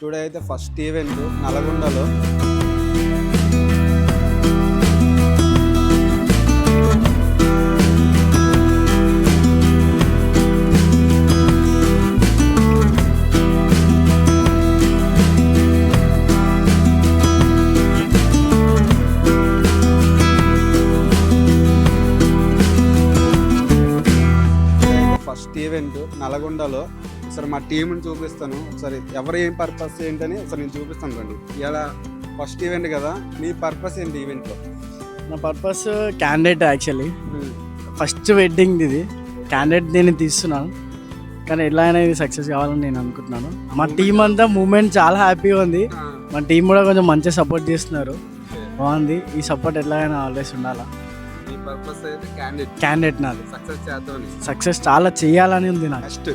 Today అయితే first event నల్గొండలో. First event నల్గొండలో. ఒకసారి మా టీంని చూపిస్తాను, ఒకసారి ఎవరు ఏం పర్పస్ ఏంటని ఒకసారి నేను చూపిస్తాను రండి. ఇలా ఫస్ట్ ఈవెంట్ కదా, మీ పర్పస్ ఏంటి ఈవెంట్లో? నా purpose candidate actually first wedding ఇది. క్యాండిడేట్ నేను తీస్తున్నాను, కానీ ఎలా అయినా ఇది సక్సెస్ కావాలని నేను అనుకుంటున్నాను. మా టీం అంతా మూమెంట్ చాలా హ్యాపీగా ఉంది. మా టీం కూడా కొంచెం మంచిగా సపోర్ట్ చేస్తున్నారు, బాగుంది. ఈ సపోర్ట్ ఎలాగైనా ఆల్వేస్ ఉండాలా. మీ పర్పస్ అయితే క్యాండిడేట్ నాది సక్సెస్ చేద్దాం, సక్సెస్ చాలా చేయాలని ఉంది నాకు. Next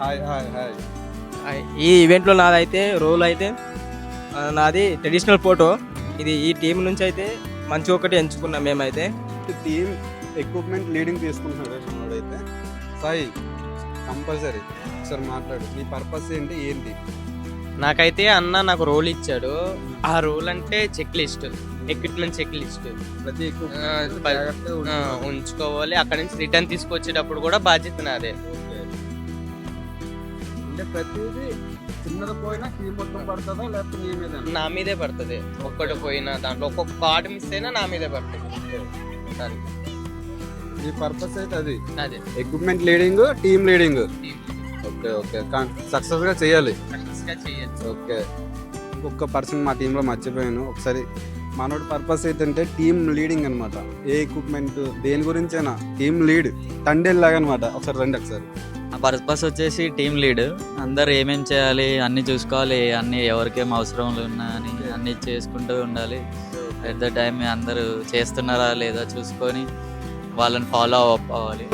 hi hi hi. ఈ ఈవెంట్లో నాదైతే రోల్ అయితే నాది ట్రెడిషనల్ ఫోటో. ఇది ఈ టీం నుంచి అయితే మంచి ఒకటి ఎంచుకున్నాం మేమైతే. టీమ్ ఎక్విప్మెంట్ లీడింగ్ తీసుకుంటున్నాడు మనోడైతే. సాయి కంపల్సరీ ఒకసారి మాట్లాడు, నీ పర్పస్ ఏంటి ఏంటి? నాకైతే అన్న నాకు రోల్ ఇచ్చాడు. ఆ రోల్ అంటే check list, equipment check list ప్రతి ఉంచుకోవాలి. అక్కడ నుంచి రిటర్న్ తీసుకొచ్చేటప్పుడు కూడా బాధ్యత నాదే. అంటే ప్రతిదీ చిన్నది పోయినా టీం మొత్తం పడుతుందా లేకపోతే నీ మీద? నా మీదే పడుతుంది. ఒక్కటి పోయినా దాంట్లో ఒక్కొక్క కార్డు మిస్ అయినా నా మీదే పడుతుంది. నీ పర్పస్ అయితే అది అదే equipment leading, team leading. Okay okay, success గా చేయాలి. ఓకే, ఇంకొక పర్సన్ మా టీంలో మర్చిపోయాను. ఒకసారి మనోడి పర్పస్ ఏంటంటే టీమ్ లీడింగ్ అనమాట. ఏ ఎక్విప్మెంట్ దేని గురించైనా టీమ్ లీడ్, తండేల్ లాగా అనమాట. ఒకసారి రండి ఒకసారి. ఆ పర్పస్ వచ్చేసి టీమ్ లీడ్. అందరు ఏమేం చేయాలి అన్నీ చూసుకోవాలి, అన్నీ ఎవరికేం అవసరం ఉన్నా అని అన్నీ చేసుకుంటూ ఉండాలి. ఎట్ ద టైం అందరూ చేస్తున్నారా లేదా చూసుకొని వాళ్ళని ఫాలో అప్ అవ్వాలి.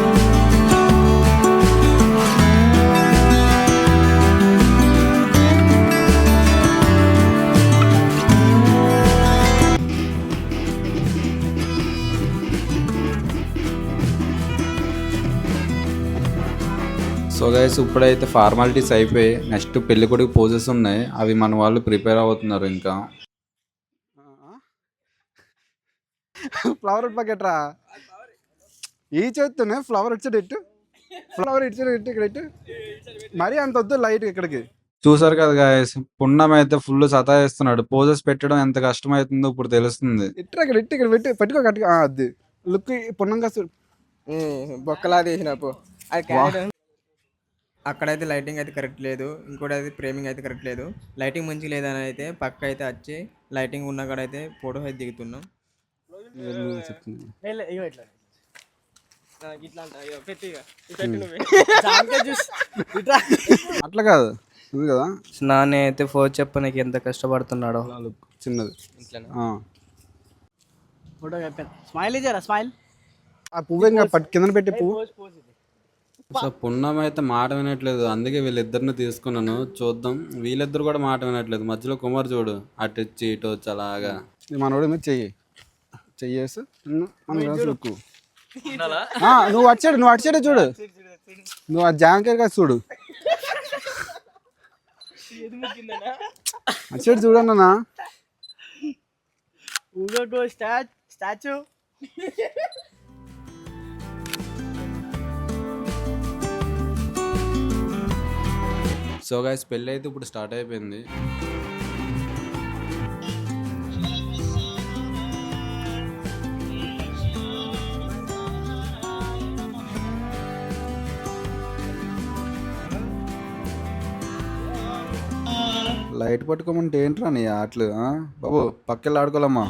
సో గైస్, ఇప్పుడైతే ఫార్మాలిటీస్ అయిపోయి నెక్స్ట్ పెళ్లి కొడుకు పోజెస్ ఉన్నాయి. అవి మన వాళ్ళు ప్రిపేర్ అవుతున్నారు. ఇంకా ఫ్లవర్ ప్యాకెట్ రా, ఈ చేత్తోనే ఫ్లవర్ ఇచ్చేటట్టు, ఫ్లవర్ ఇచ్చేటట్టు ఇక్కడ ఇట్టు, మరీ అంత వద్దు లైట్ ఇక్కడికి. చూసారు కదా గాయస్, పున్నం అయితే ఫుల్ సతాయిస్తున్నాడు. పోజెస్ పెట్టడం ఎంత కష్టమవుతుందో ఇప్పుడు తెలుస్తుంది. ఇట్లా ఇక్కడ ఇట్టు ఇక్కడ పెట్టి పెట్టుకో కట్టుకో. అది లుక్ పున్నంగా బొక్కలా తీసినప్పు అక్కడైతే లైటింగ్ అయితే కరెక్ట్ లేదు, ఇంకోటి అయితే ఫ్రేమింగ్ అయితే కరెక్ట్ లేదు. లైటింగ్ మంచిగా లేదని అయితే పక్క అయితే వచ్చి లైటింగ్ ఉన్న కాడ అయితే ఫోటో అయితే దిగుతున్నాం. అట్లా కాదు ఉంది కదా. నాన్న అయితే ఫోర్ చెప్పనీకి ఎంత కష్టపడుతున్నాడో. చిన్నది ఫోటో స్మైల్ ఇచ్చారా, స్మైల్. ఆ పువ్వు ఇంకా కింద పెట్టి పువ్వు. సో పున్నం అయితే మాట వినట్లేదు, అందుకే వీళ్ళిద్దరిని తీసుకున్నాను. చూద్దాం, వీళ్ళిద్దరు కూడా మాట వినట్లేదు. మధ్యలో కుమార్ చూడు, అటు వచ్చి ఇటు వచ్చి అలాగా. మనోడి మీద చెయ్యేసి నువ్వు అడిచాడు చూడు, నువ్వు ఆ జాంకాయ కాదు చూడు, అచ్చాడు చూడన్నా. స్టాచ్యూ. సో గైస్, పెళ్ళి అయితే ఇప్పుడు స్టార్ట్ అయిపోయింది. లైట్ పట్టుకోమంటే ఏంట్రా నీ ఆటలు బాబు, పక్కకి ఆడుకోలేమ్మా.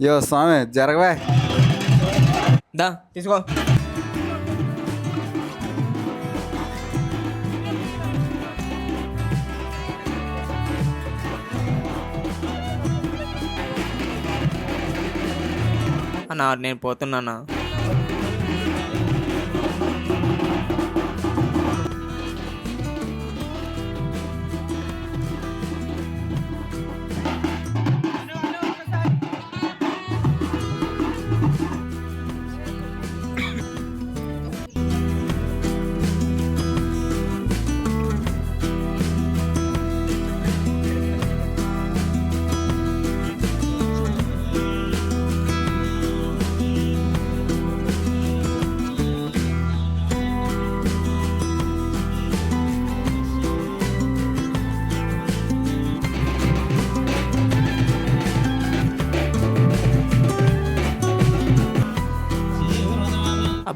యో స్వామి జరగవే, దా తీసుకో. అన్నా నేను పోతున్నానా?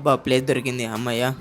అబ్బా ప్లేస్ దొరికింది అమ్మయ్య.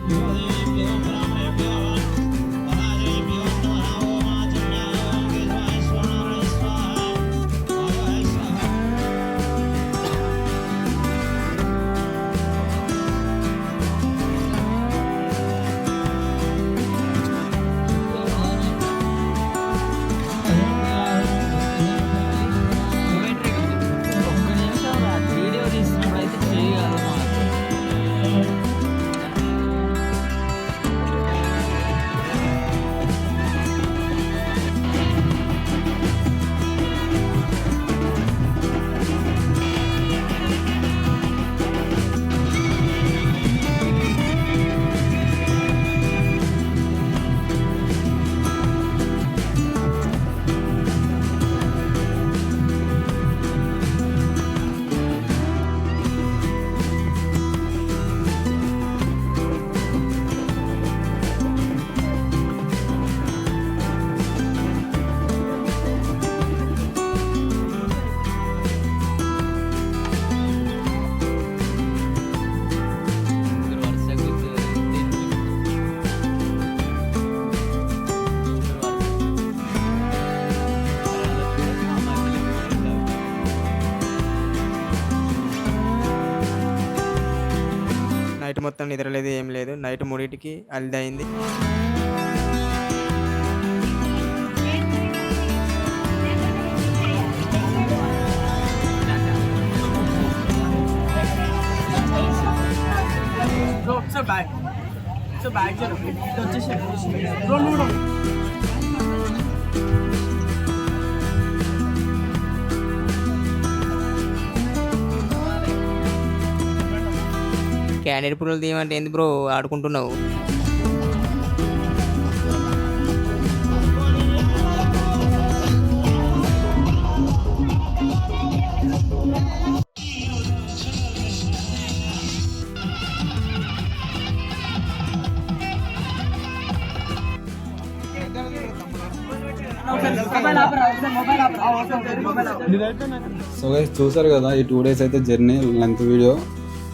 నైట్ మొత్తం నిద్రలేదు, ఏం లేదు. నైట్ 3కి అయింది. క్యాండిడేట్ పుల్లలు తీయమంటే ఏంది బ్రో ఆడుకుంటున్నావు? సో గైస్ చూసారు కదా, ఈ 2 days అయితే జర్నీ లెంత్ వీడియో.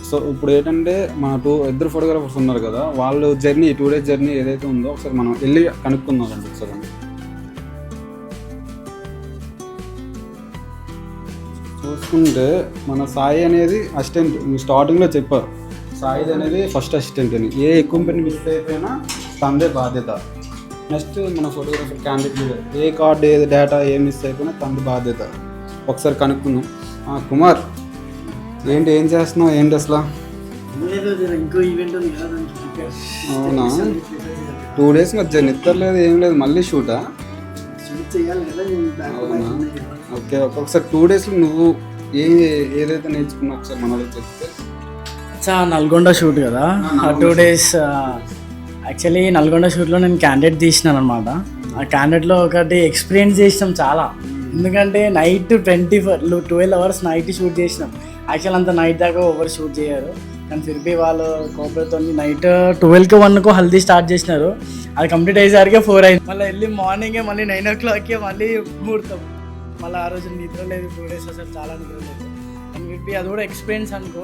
సో ఇప్పుడు ఏంటంటే మన ఇద్దరు ఫోటోగ్రాఫర్స్ ఉన్నారు కదా, వాళ్ళు జర్నీ 2 days జర్నీ ఏదైతే ఉందో ఒకసారి మనం వెళ్ళి కనుక్కుందాం అండి. ఒకసారి చూసుకుంటే మన సాయి అనేది అసిస్టెంట్, స్టార్టింగ్లో చెప్పారు సాయి అనేది ఫస్ట్ అసిస్టెంట్ అని. ఏ ఎక్విప్మెంట్ మిస్ అయిపోయినా తనదే బాధ్యత. నెక్స్ట్ మన ఫోటోగ్రాఫర్ క్యాండిడేట్ ఏ కార్డు ఏది డేటా ఏ మిస్ అయిపోయినా తనది బాధ్యత. ఒకసారి కనుక్కుందాం. కుమార్ ఏంటి, ఏం చేస్తున్నావు, ఏంటి అసలు? అవునా, 2 days మధ్య నిద్ర లేదు, ఏం లేదు, మళ్ళీ షూటా? అవునా, ఓకే. ఒకసారి 2 daysలో నువ్వు ఏదైతే నేర్చుకున్నావు ఒకసారి మనలో చెప్తే. నల్గొండ షూట్ కదా, 2 days యాక్చువల్లీ నల్గొండ షూట్లో నేను క్యాండిడేట్ తీసినాను అనమాట. ఆ క్యాండిడేట్లో ఒకటి ఎక్స్పీరియన్స్ చేసినాం చాలా. ఎందుకంటే నైట్ 12 hours నైట్ షూట్ చేసినాం. యాక్చువల్ అంత నైట్ దాకా ఎవరు షూట్ చేయరు, కానీ ఫిర్బీ వాళ్ళు కోపరేతో నైట్ 12కి 1కు హల్దీ స్టార్ట్ చేసినారు. అది కంప్లీట్ అయ్యేసరికి 4 అయింది. మళ్ళీ వెళ్ళి మార్నింగే మళ్ళీ 9 o'clockకి మళ్ళీ ముహూర్తం. మళ్ళీ ఆ రోజు నిద్ర లేదు, 2 days అసలు చాలా నిద్ర లేదు. అండ్ ఫిర్బీ అది కూడా ఎక్స్పీరియన్స్ అనుకో,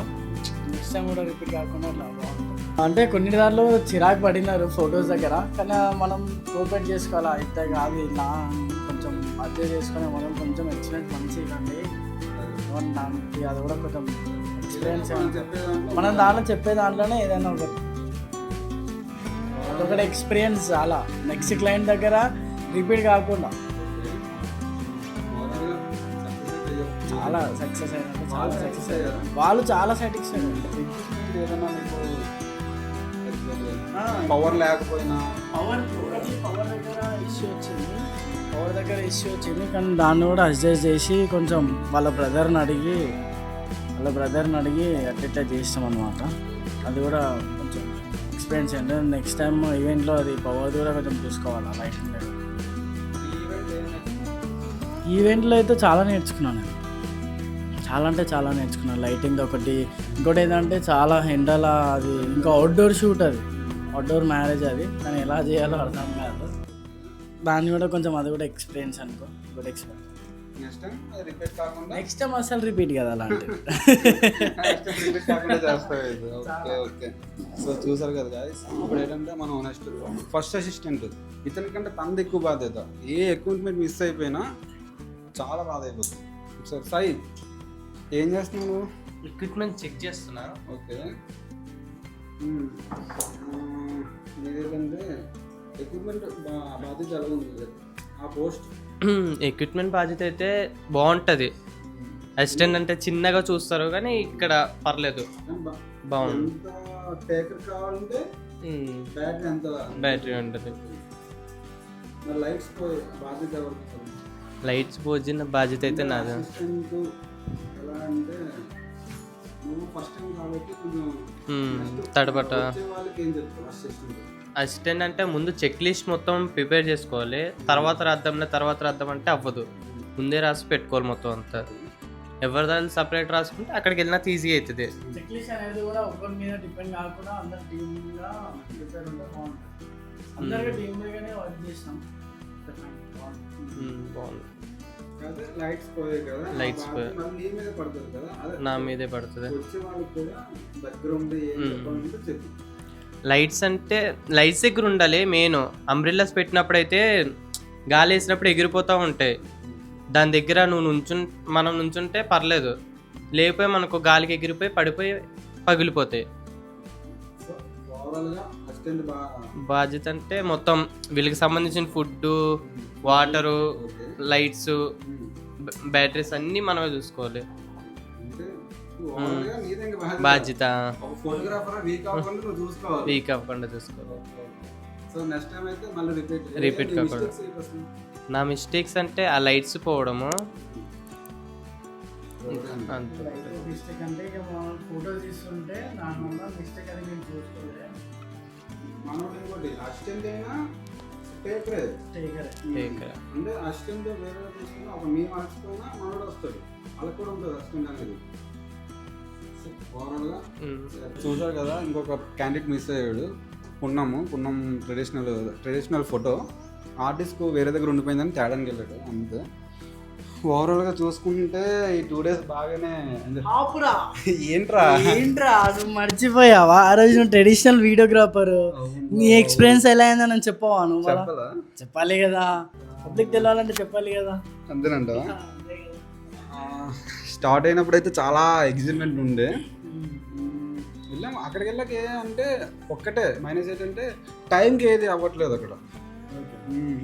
నెక్స్ట్ టైం కూడా రిపీట్ కాకుండా అట్లా బాగుంటుంది. అంటే కొన్ని దాంట్లో చిరాకు పడినారు ఫొటోస్ దగ్గర, కానీ మనం కోఆపరేట్ చేసుకోవాలి. అయితే కాదు ఇలా కొంచెం అడ్జస్ట్ చేసుకొని మనం కొంచెం ఎక్స్పీరియన్స్ మంచిగా అండి. దానికి అది కూడా కొంచెం ఎక్స్పీరియన్స్ మనం దాంట్లో చెప్పే దాంట్లోనే ఏదైనా అదొకటి ఎక్స్పీరియన్స్ చాలా. నెక్స్ట్ క్లయింట్ దగ్గర రిపీట్ కాకుండా చాలా సక్సెస్ అయ్యారు, చాలా సక్సెస్ అయ్యారు వాళ్ళు, చాలా సాటిస్ఫైడ్. పవర్ లేకపోయినా పవర్ దగ్గర ఇష్యూ వచ్చింది, కానీ దాన్ని కూడా అడ్జస్ట్ చేసి కొంచెం వాళ్ళ బ్రదర్ని అడిగి అట్లా చేస్తాం అనమాట. అది కూడా కొంచెం ఎక్స్పీరియన్స్ అయింది. నెక్స్ట్ టైం ఈవెంట్లో అది పవర్ కూడా కొంచెం చూసుకోవాలి. లైటింగ్ ఈవెంట్లో అయితే చాలా నేర్చుకున్నాను నేను, చాలా అంటే చాలా నేర్చుకున్నాను. లైటింగ్ ఒకటి, ఇంకోటి ఏంటంటే చాలా ఎండల అది, ఇంకా అవుట్డోర్ షూట్, అది అవుట్డోర్ మ్యారేజ్ అది, కానీ ఎలా చేయాలో అర్థం కాదు. దాన్ని కూడా కొంచెం అది కూడా ఎక్స్పీరియన్స్ అనుకో, గుడ్ ఎక్స్పీరియన్స్. నెక్స్ట్ టైం అది రిపీట్ కాకుండా నెక్స్ట్ టైం అసలు రిపీట్ కదా అలాంటివి. నెక్స్ట్ టైం రిపీట్ కాకుండా చేస్తావు ఇది. Okay okay. సో చూసారు కదా guys, ఇప్పుడు ఏంటంటే మనం నెక్స్ట్ ఫస్ట్ అసిస్టెంట్ ఇతని కంటే తనది ఎక్కువ బాధ్యత. ఏ ఎక్విప్మెంట్ మిస్ అయిపోయినా చాలా బాధ అయిపోతుంది. సార్ సాయి ఏం చేస్తున్నావు నువ్వు? ఎక్విప్మెంట్ చెక్ చేస్తున్నా. ఓకే. ఇదేంటంటే ఎక్విప్మెంట్ బాధ్యత ఎలా ఉంది ఆ పోస్ట్? ఎక్విప్మెంట్ బాధ్యత అయితే బాగుంటుంది. అసిస్టెంట్ అంటే చిన్నగా చూస్తారు కానీ ఇక్కడ పర్లేదు, బాగుంది. ఎంత టేకర్ కావాలంటే బ్యాటరీ ఎంత బ్యాటరీ ఉంటుంది. మరి లైట్స్ బాధ్యత ఎవరు? లైట్స్ పోజిన బాధ్యత అయితే నాది. అసిస్టెంట్ ఎలా అంటే నువ్వు ఫస్ట్ టైం కాబట్టి కొంచెం తడబట్ట. వచ్చే వాళ్ళకి ఏం చెప్తావు అసిస్టెంట్? అసిస్టెంట్ అంటే ముందు చెక్ లిస్ట్ మొత్తం ప్రిపేర్ చేసుకోవాలి. తర్వాత రాద్దాం అంటే అవ్వదు. ముందే రాసి పెట్టుకోవాలి మొత్తం అంతా. ఎవరి దాని సపరేట్ రాసుకుంటే అక్కడికి వెళ్ళినా ఈజీ అవుతుంది. చెక్ లిస్ట్ అనేది కూడా ఒకరి మీద డిపెండ్ కాకుండా అందరు టీమ్గా ప్రిపేర్ ఉంటే బాగుంటుంది. అందరికీ టీమ్గానే వర్క్ చేసినాం. బాగుంది. అదే లైట్స్ పోయాయి కదా, Lights పోయాయి. మళ్ళీ నీ మీద పడుతుంది కదా, అదే నా మీదే పడుతుంది. వచ్చే వాళ్ళకి కూడా దగ్గర ఉండి ఏం చెప్పాలంటే చెప్పు. లైట్స్ అంటే లైట్స్ దగ్గర ఉండాలి మెయిన్. అంబ్రిల్లాస్ పెట్టినప్పుడు అయితే గాలి వేసినప్పుడు ఎగిరిపోతూ ఉంటాయి. దాని దగ్గర మనం నుంచుంటే పర్లేదు, లేకపోయి మనకు గాలికి ఎగిరిపోయి పడిపోయి పగిలిపోతాయి. సో ఓవరాల్గా అసిస్టెంట్ బాధ్యత అంటే మొత్తం వీళ్ళకి సంబంధించిన ఫుడ్, వాటరు, లైట్స్, బ్యాటరీస్ అన్నీ మనమే చూసుకోవాలి. అంటే ఓవరాల్గా నీదే ఇంకా బాధ్యత ఒక ఫోటోగ్రాఫర్ వీక్ అవ్వకుండా నువ్వు చూసుకోవాలి. వీక్ అవ్వకుండా చూసుకోవాలి. సో నెక్స్ట్ టైం అయితే మళ్ళీ రిపీట్ కాకుండా. నా మిస్టేక్స్ అంటే ఆ లైట్స్ పోవడము అంతే. మిస్టేక్ అంటే ఇక మనం ఫోటో తీసుకుంటే దానివల్ల మిస్టేక్ అది మేము చూసుకోలేదు. మనోడు ఇంకోటి అసిస్టెంట్ అయినా టేకరే. అంటే అసిస్టెంట్ వేరే తీసుకుని ఒక మీ మర్చిపోయినా మనోడు వస్తాడు, అలా కూడా ఉంటుంది అసిస్టెంట్ అనేది. ఓవరాల్గా చూసారు కదా, ఇంకొక క్యాండిడేట్ మిస్ అయ్యాడు. పున్నం ట్రెడిషనల్ ఫోటో ఆర్టిస్ట్కు వేరే దగ్గర ఉండిపోయిందని తేడానికి వెళ్ళాడు అంతే. ఓవరాల్గా చూసుకుంటే ఈ 2 days బాగానే ఏంట్రా నువ్వు మర్చిపోయావా? ఆ రోజు నువ్వు ట్రెడిషనల్ వీడియోగ్రాఫర్, నీ ఎక్స్పీరియన్స్ ఎలా అయిందో నేను చెప్పవా? నువ్వు చెప్పదా? చెప్పాలి కదా, పబ్లిక్ తెలియాలంటే చెప్పాలి కదా. అంతేనంటావా? స్టార్ట్ అయినప్పుడు అయితే చాలా ఎగ్జైట్మెంట్ ఉండే. వెళ్ళాము, అక్కడికి వెళ్ళాక అంటే ఒక్కటే మైనస్ ఏంటంటే టైంకి ఏది అవ్వట్లేదు అక్కడ.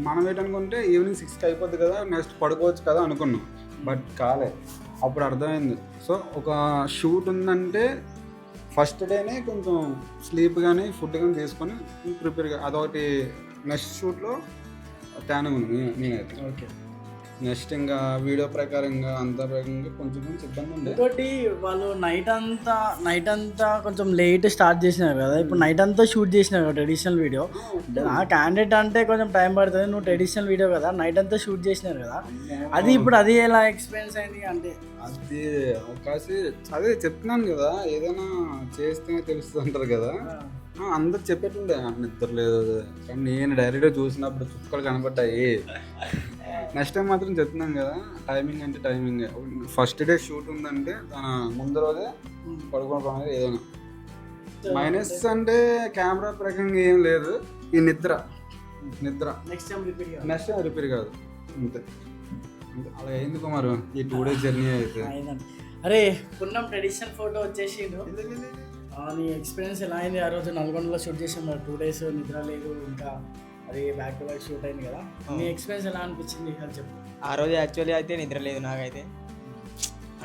మనం ఏంటనుకుంటే ఈవినింగ్ 6కి అయిపోద్ది కదా, నెక్స్ట్ పడుకోవచ్చు కదా అనుకున్నాం, బట్ కాలే. అప్పుడు అర్థమైంది. సో ఒక షూట్ ఉందంటే ఫస్ట్ డేనే కొంచెం స్లీప్ కానీ ఫుడ్ కానీ తీసుకొని ప్రిపేర్గా అదొకటి. నెక్స్ట్ షూట్లో తేనె ఉంది నేనైతే. ఓకే. నెక్స్ట్ ఇంకా వీడియో ప్రకారంగా అంతా ప్రకారంగా కొంచెం ఇబ్బంది ఉండే. ఇంకోటి వాళ్ళు నైట్ అంతా కొంచెం లేట్ స్టార్ట్ చేసినారు కదా, ఇప్పుడు నైట్ అంతా షూట్ చేసినారు కదా ట్రెడిషనల్ వీడియో. ఆ క్యాండిడేట్ అంటే కొంచెం టైం పడుతుంది, నువ్వు ట్రెడిషనల్ వీడియో కదా నైట్ అంతా షూట్ చేసినారు కదా, అది ఇప్పుడు అది ఎలా ఎక్స్పీరియన్స్ అయింది అంటే? అది అవకాశం అదే చెప్తున్నాను కదా, ఏదైనా చేస్తేనే తెలుస్తుంది అంటారు కదా. అందరు చెప్పేటుండే నిద్ర లేదు, కానీ నేను డైరెక్ట్గా చూసినప్పుడు చుక్కలు కనబడ్డాయి. నెక్స్ట్ టైం మాత్రం చెప్తున్నాను కదా, టైమింగ్ అంటే టైమింగ్. ఫస్ట్ డే షూట్ ఉందంటే తన ముందు రోజే పడుకోవడం అనేది ఏదైనా మైనస్ అంటే కెమెరా ప్రకారంగా ఏం లేదు. ఈ నిద్ర నెక్స్ట్ టైం రిపేర్ కాదు అంతే. అలా అయింది కుమార్ ఈ 2 days జర్నీ అయితే. అరే పున్నం ట్రెడిషనల్ ఫోటో వచ్చేసిండు, నీ ఎక్స్పీరియన్స్ ఎలా అయింది? ఆ రోజు నల్గొండలో షూట్ చేసాం 2 days, నిద్ర లేదు, ఇంకా అది బ్యాక్ టు బ్యాక్ షూట్ అయింది కదా, నీ ఎక్స్పీరియన్స్ ఎలా అనిపించింది అది చెప్పు. ఆ రోజు యాక్చువల్లీ అయితే నిద్ర లేదు నాకైతే.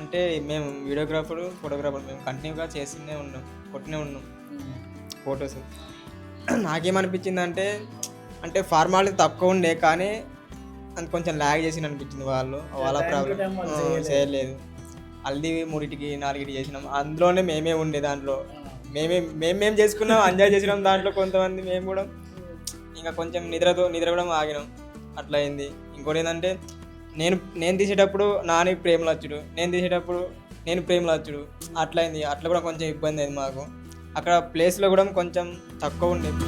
అంటే మేము ఫోటోగ్రాఫర్ మేము కంటిన్యూగా చేస్తూనే ఉన్నాం, కొట్టునే ఉన్నాం ఫొటోస్. నాకేమనిపించింది అంటే ఫార్మాలిటీ తక్కువ ఉండే, కానీ అది కొంచెం ల్యాగ్ చేసి అనిపించింది. వాళ్ళ ప్రాబ్లం చేయలేదు. హల్దీ 3కి 4కి చేసినాం, అందులోనే మేమే ఉండే. దాంట్లో మేమేం చేసుకున్నాం, ఎంజాయ్ చేసినాం దాంట్లో. కొంతమంది మేము కూడా ఇంకా కొంచెం నిద్ర కూడా ఆగినాం, అట్లా అయింది. ఇంకోటి ఏంటంటే నేను తీసేటప్పుడు నాని ప్రేమలు వచ్చుడు, నేను తీసేటప్పుడు నేను ప్రేమలు వచ్చుడు, అట్లా అయింది. అట్లా కూడా కొంచెం ఇబ్బంది అయింది మాకు. అక్కడ ప్లేస్లో కూడా కొంచెం తక్కువ ఉండేది.